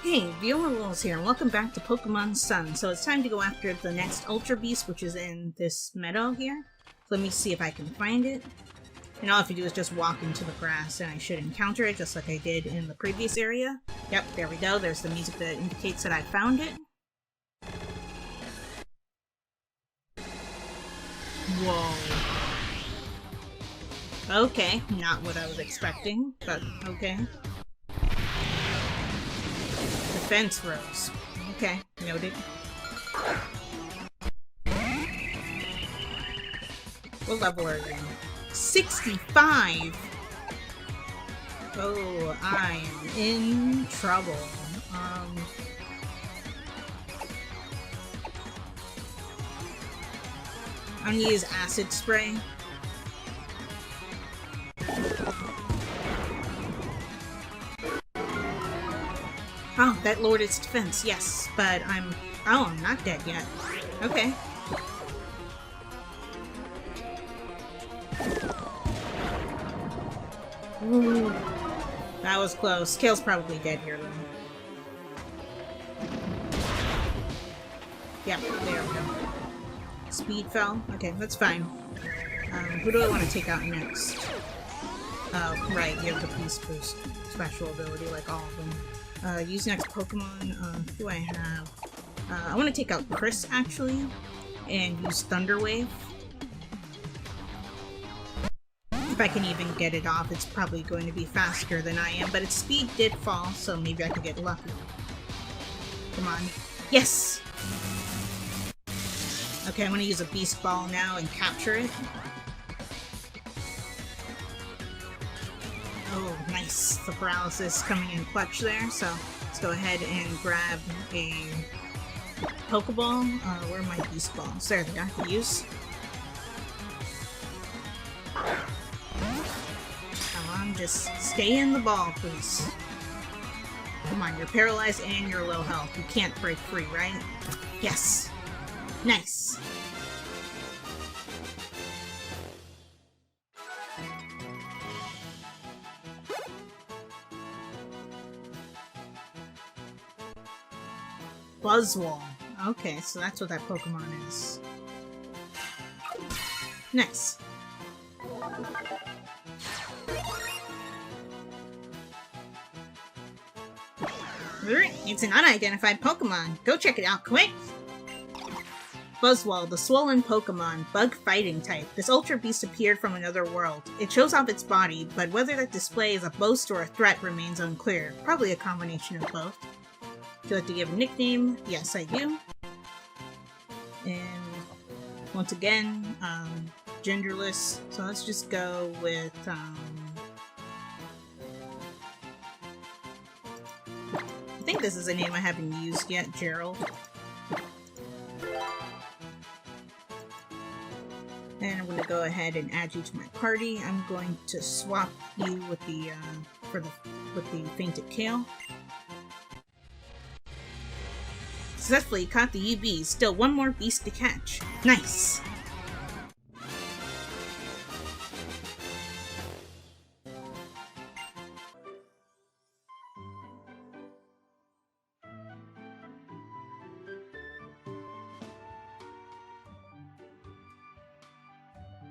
Hey, Violarules here, and welcome back to Pokemon Sun. So it's time to go after the next Ultra Beast, which is in this meadow here. Let me see if I can find it. And all I have to do is just walk into the grass, and I should encounter it, just like I did in the previous area. Yep, there we go. There's the music that indicates that I found it. Whoa. Okay, not what I was expecting, but okay. Defense rose. Okay, noted. What level are you? 65! Oh, I am in trouble. I'm gonna use acid spray. Oh, that lowered its defense, yes, but I'm not dead yet. Okay. Ooh, that was close. Kale's probably dead here, though. Yep, there we go. Speed fell. Okay, that's fine. Who do I want to take out next? Oh, right, you have the Beast Boost special ability, like all of them. Use next Pokemon, who do I have? I want to take out Chris, actually, and use Thunder Wave. If I can even get it off, it's probably going to be faster than I am, but its speed did fall, so maybe I could get lucky. Come on. Yes! Okay, I'm going to use a Beast Ball now and capture it. Oh, nice. The paralysis coming in clutch there, so let's go ahead and grab a Pokeball. Where are my Beast Balls? There they are. Use. Come on, just stay in the ball, please. Come on, you're paralyzed and you're low health. You can't break free, right? Yes. Nice. Buzzswole. Okay, so that's what that Pokemon is. Nice. It's an unidentified Pokemon. Go check it out quick! Buzzswole, the swollen Pokemon, bug fighting type. This Ultra Beast appeared from another world. It shows off its body, but whether that display is a boast or a threat remains unclear. Probably a combination of both. Would you like to give a nickname? Yes, I do. And once again, genderless. So let's just go with, I think this is a name I haven't used yet, Gerald. And I'm going to go ahead and add you to my party. I'm going to swap you with the, with the Fainted Kale. Successfully caught the UB. Still one more beast to catch. Nice!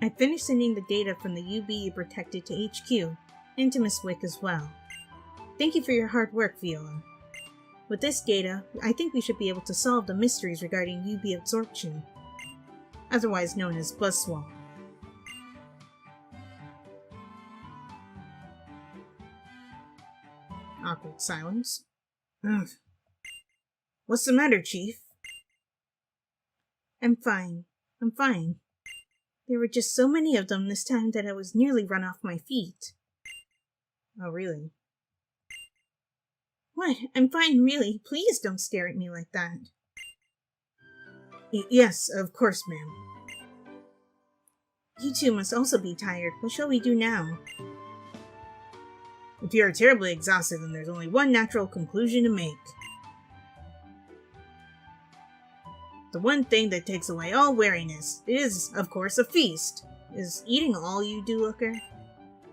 I finished sending the data from the UB you protected to HQ, and to Miss Wick as well. Thank you for your hard work, Viola. With this data, I think we should be able to solve the mysteries regarding UB absorption, otherwise known as Buzzswole. Awkward silence. Ugh. What's the matter, Chief? I'm fine. I'm fine. There were just so many of them this time that I was nearly run off my feet. Oh, really? What? I'm fine, really. Please don't stare at me like that. Yes, of course, ma'am. You two must also be tired. What shall we do now? If you are terribly exhausted, then there's only one natural conclusion to make. The one thing that takes away all weariness is, of course, a feast. Is eating all you do, Looker?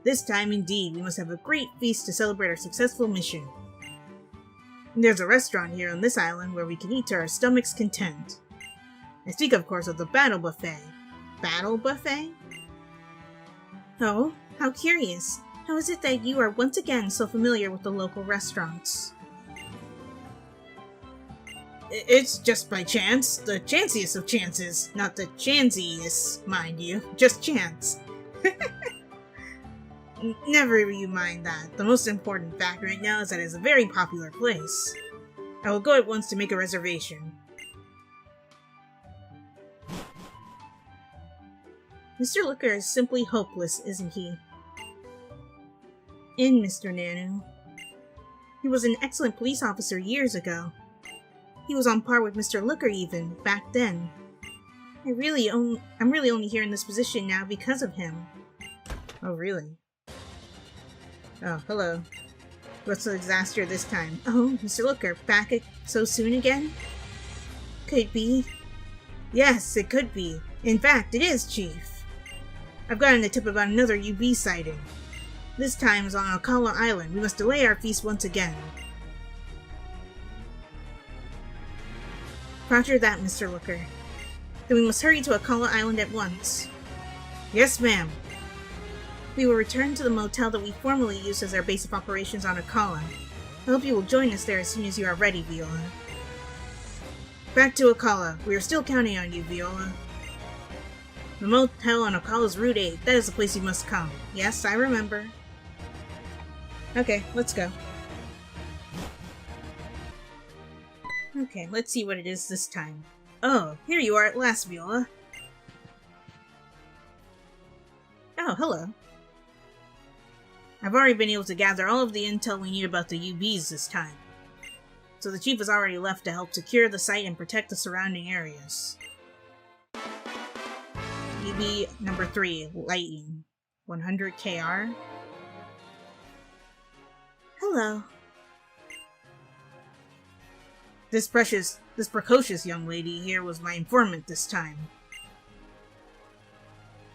This time, indeed, we must have a great feast to celebrate our successful mission. There's a restaurant here on this island where we can eat to our stomach's content. I speak, of course, of the Battle Buffet. Battle Buffet? Oh, how curious. How is it that you are once again so familiar with the local restaurants? It's just by chance. The chanciest of chances. Not the chansiest, mind you. Just chance. Never you mind that. The most important fact right now is that it's a very popular place. I will go at once to make a reservation. Mr. Looker is simply hopeless, isn't he? In Mr. Nanu. He was an excellent police officer years ago. He was on par with Mr. Looker even, back then. I'm really only here in this position now because of him. Oh, really? Oh, hello. What's the disaster this time? Oh, Mr. Looker, back so soon again? Could be. Yes, it could be. In fact, it is, Chief. I've gotten a tip about another UB sighting. This time is on Alcala Island. We must delay our feast once again. Roger that, Mr. Looker. Then we must hurry to Alcala Island at once. Yes, ma'am. We will return to the motel that we formerly used as our base of operations on Alcala. I hope you will join us there as soon as you are ready, Viola. Back to Alcala. We are still counting on you, Viola. The motel on Alcala's Route 8. That is the place you must come. Yes, I remember. Okay, let's go. Okay, let's see what it is this time. Oh, here you are at last, Viola. Oh, hello. I've already been able to gather all of the intel we need about the UBs this time. So the Chief has already left to help secure the site and protect the surrounding areas. UB number 3, Lighting. 100 KR. Hello. This precocious young lady here was my informant this time.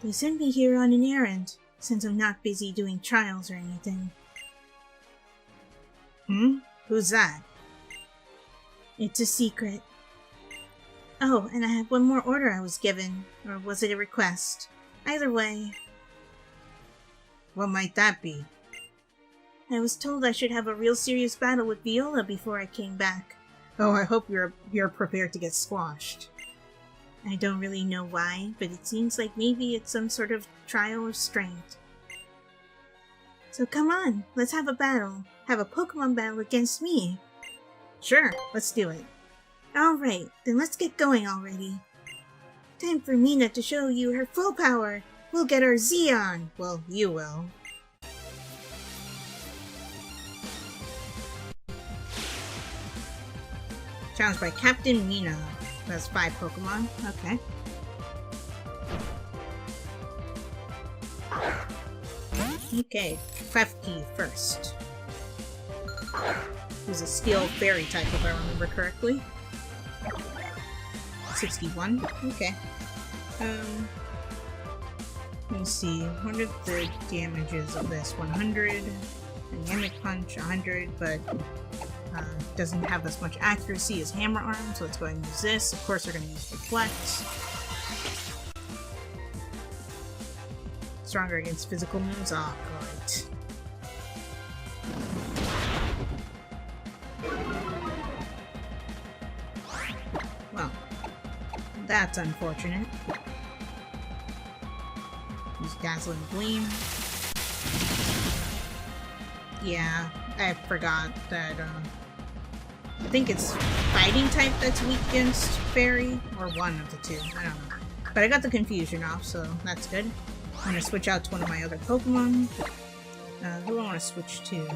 They sent me here on an errand, since I'm not busy doing trials or anything. Who's that? It's a secret. Oh, and I have one more order I was given. Or was it a request? Either way. What might that be? I was told I should have a real serious battle with Viola before I came back. Oh, I hope you're prepared to get squashed. I don't really know why, but it seems like maybe it's some sort of trial of strength. So come on, let's have a battle. Have a Pokemon battle against me. Sure, let's do it. Alright, then let's get going already. Time for Mina to show you her full power. We'll get our Z on. Well, you will. Challenged by Captain Mina. That's 5 Pokemon. Okay. Okay, Klefki first. He's a Steel Fairy type, if I remember correctly. 61. Okay. Let me see. What are the damages of this? 100. Dynamic Punch, 100, but doesn't have as much accuracy as Hammer Arm, so let's go ahead and use this. Of course, we're going to use Reflect. Stronger against physical moves? Ah, great. Well, that's unfortunate. Use Dazzling Gleam. Yeah, I forgot that, I think it's Fighting type that's weak against Fairy, or one of the two, I don't know. But I got the confusion off, so that's good. I'm gonna switch out to one of my other Pokemon. Who do I want to switch to?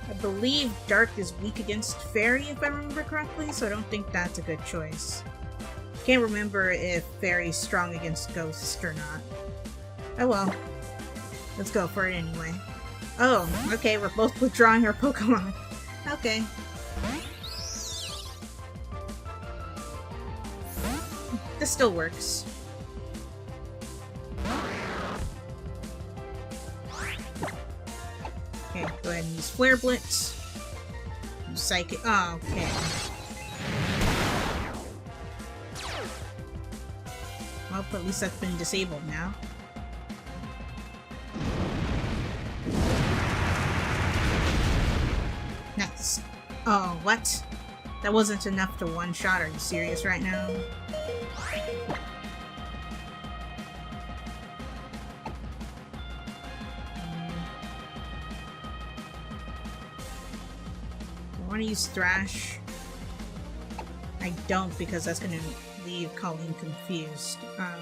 I believe Dark is weak against Fairy, if I remember correctly, so I don't think that's a good choice. Can't remember if Fairy's strong against Ghosts or not. Oh well. Let's go for it anyway. Oh, okay, we're both withdrawing our Pokemon. Okay. This still works. Okay, go ahead and use Flare Blitz. Use Psychic. Oh, okay. Well, at least that's been disabled now. Nice. Oh, what? That wasn't enough to one-shot. Are you serious right now? I want to use Thrash. I don't, because that's going to leave Colleen confused. I'm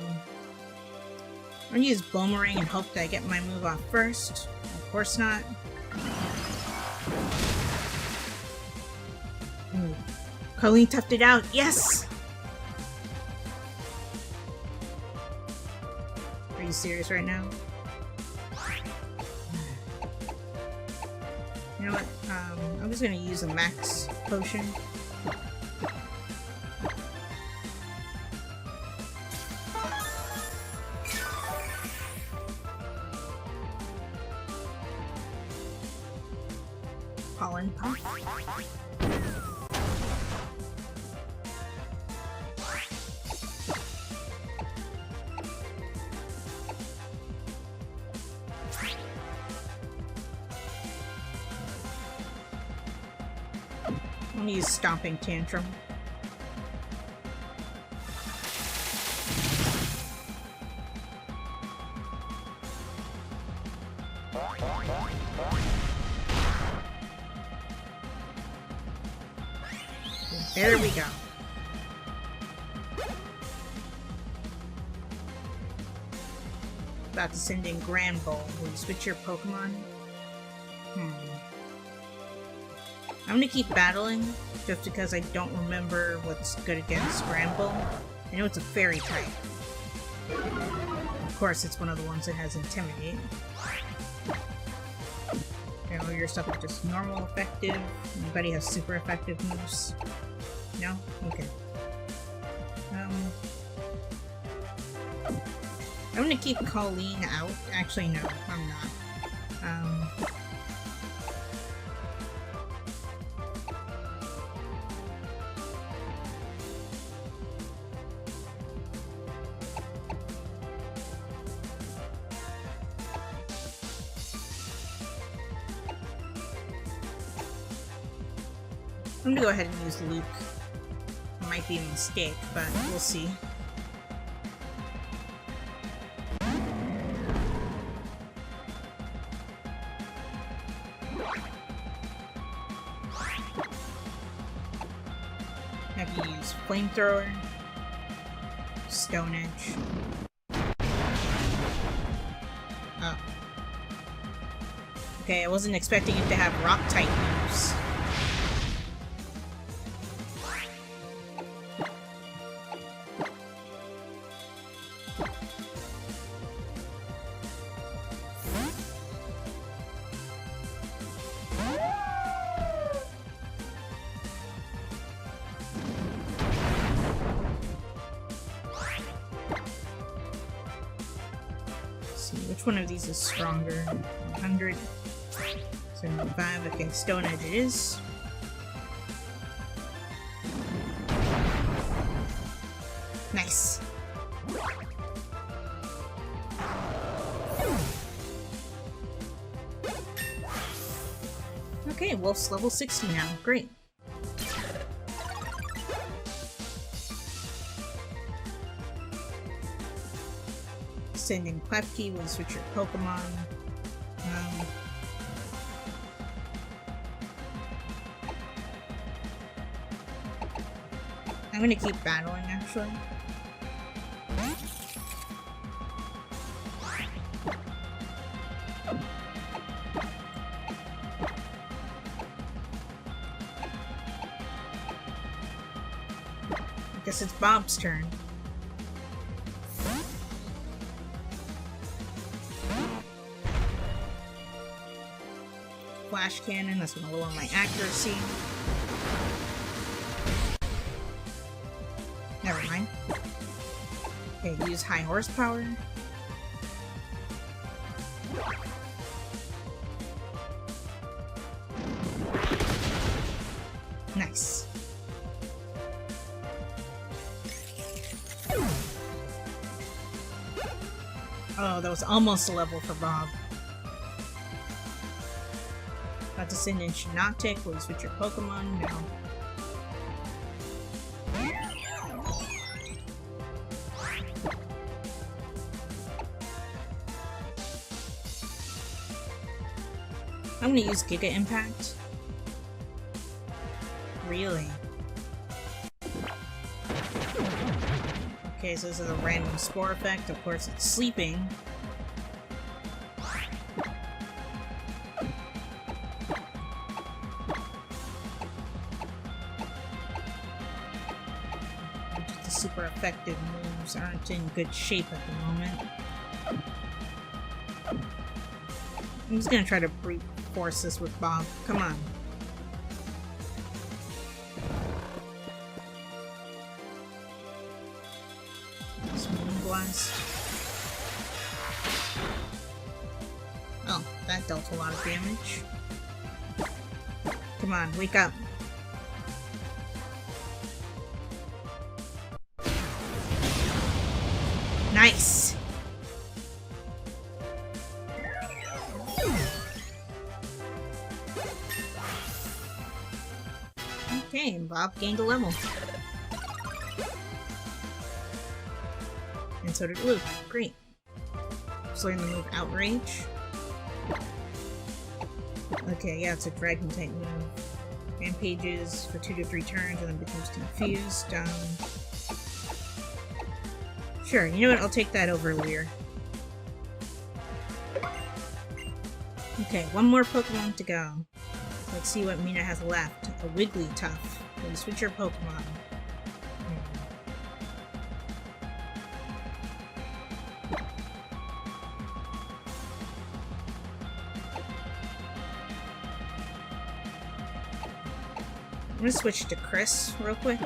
going to use Boomerang and hope that I get my move off first. Of course not. Ooh. Colleen toughed it out. Yes! Are you serious right now? You know what? I'm just gonna use a max potion. Pollen pump. I'm gonna use Stomping Tantrum. There we go. About to send in Grand Bowl. Will you switch your Pokemon? I'm gonna keep battling, just because I don't remember what's good against Scramble. I know it's a fairy type. Of course, it's one of the ones that has Intimidate. Okay, all your stuff is just normal effective. Anybody has super effective moves? No? Okay. I'm gonna keep Colleen out. Actually, no, I'm not. I'm gonna go ahead and use Luke. It might be a mistake, but we'll see. Have you use Flamethrower, Stone Edge. Oh. Okay, I wasn't expecting it to have Rock type moves. Which one of these is stronger? 100, 75. Okay, Stone Edge it is. Nice. Okay, Wolf's level 60 now. Great. Sending Klefki will switch your Pokemon. I'm gonna keep battling, actually. I guess it's Bob's turn. Flash Cannon, that's gonna lower my accuracy. Never mind. Okay, use high horsepower. Nice. Oh, that was almost a level for Bob. About to send in Shiinotic. Will you switch your Pokemon? No. I'm gonna use Giga Impact. Really? Okay, so this is a random spore effect. Of course, it's sleeping. The super effective moves aren't in good shape at the moment. I'm just gonna try to brute force this with Bob. Come on. Blast. Oh, that dealt a lot of damage. Come on, wake up. Nice! Okay, and Bob gained a level. And so did Luke. Great. So we're gonna move Outrage. Okay, yeah, it's a Dragon type move. Rampages for 2 to 3 turns and then becomes confused. Sure, you know what? I'll take that over Leer. Okay, one more Pokemon to go. Let's see what Mina has left. A Wigglytuff. Will you switch your Pokemon? I'm gonna switch to Chris real quick.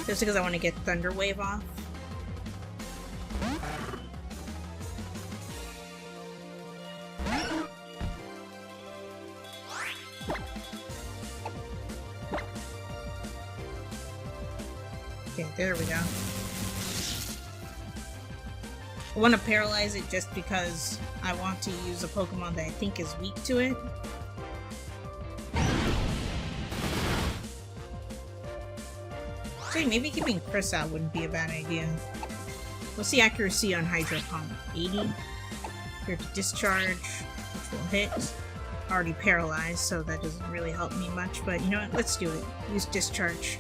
Just because I want to get Thunder Wave off. Okay, there we go. I want to paralyze it just because I want to use a Pokemon that I think is weak to it. Actually, maybe keeping Chris out wouldn't be a bad idea. What's the accuracy on Hydro Pump? 80? Here to discharge, which will hit. Already paralyzed, so that doesn't really help me much, but you know what? Let's do it. Use discharge.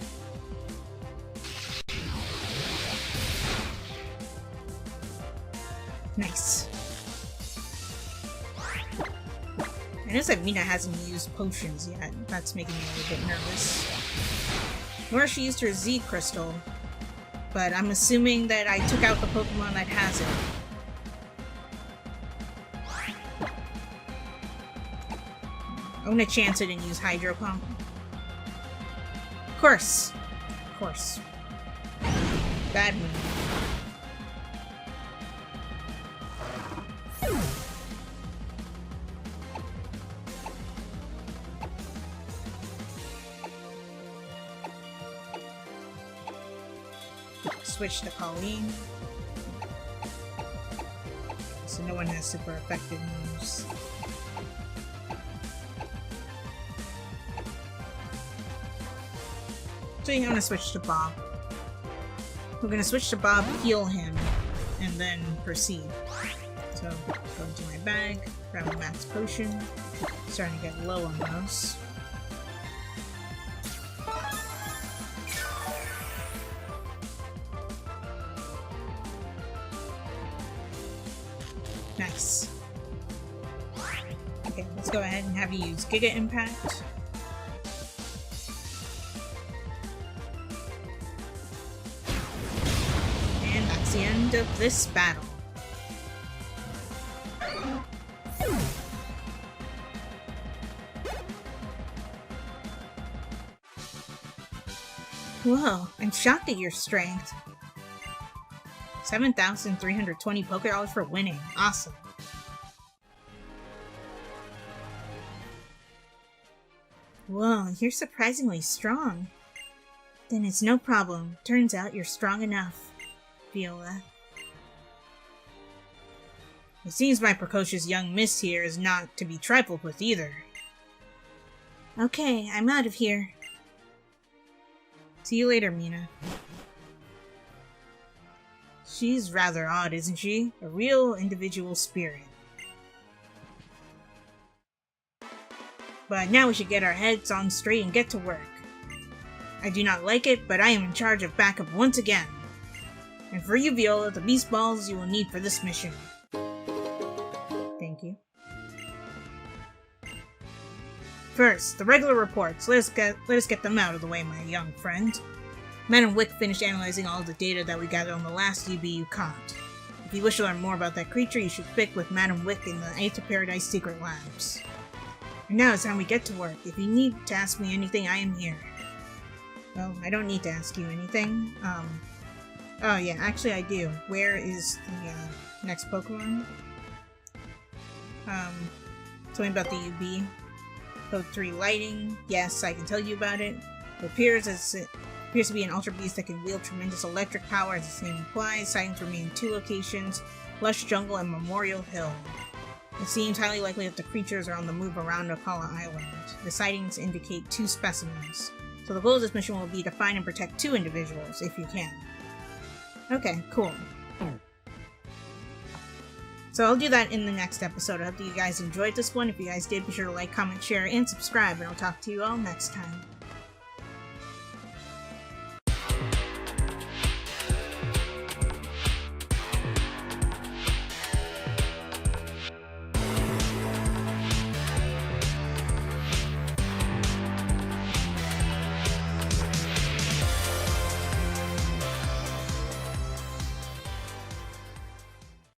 Nice. I notice that Mina hasn't used potions yet. That's making me a little bit nervous. Nor she used her Z Crystal, but I'm assuming that I took out the Pokemon that has it. I'm gonna chance it and use Hydro Pump. Of course. Of course. Bad move. Switch to Colleen. So no one has super effective moves. So I'm gonna switch to Bob. We're gonna switch to Bob, heal him, and then proceed. So go into my bag, grab a max potion. Starting to get low on those. Nice. Okay, let's go ahead and have you use Giga Impact. And that's the end of this battle. Whoa, I'm shocked at your strength. 7,320 Pokédollars for winning. Awesome. Whoa, you're surprisingly strong. Then it's no problem. Turns out you're strong enough, Viola. It seems my precocious young miss here is not to be trifled with either. Okay, I'm out of here. See you later, Mina. She's rather odd, isn't she? A real individual spirit. But now we should get our heads on straight and get to work. I do not like it, but I am in charge of backup once again. And for you, Viola, the beast balls you will need for this mission. Thank you. First, the regular reports. Let us get them out of the way, my young friend. Madam Wick finished analyzing all of the data that we gathered on the last UB you caught. If you wish to learn more about that creature, you should speak with Madam Wick in the Eighth of Paradise Secret Labs. And now it's time we get to work. If you need to ask me anything, I am here. Well, I don't need to ask you anything. Oh yeah, actually I do. Where is the, next Pokemon? Something about the UB. Code 3 Lighting. Yes, I can tell you about it. It appears to be an Ultra Beast that can wield tremendous electric power, as its name implies. Sightings remain in 2 locations, Lush Jungle and Memorial Hill. It seems highly likely that the creatures are on the move around Okala Island. The sightings indicate 2 specimens. So the goal of this mission will be to find and protect 2 individuals, if you can. Okay, cool. So I'll do that in the next episode. I hope that you guys enjoyed this one. If you guys did, be sure to like, comment, share, and subscribe, and I'll talk to you all next time.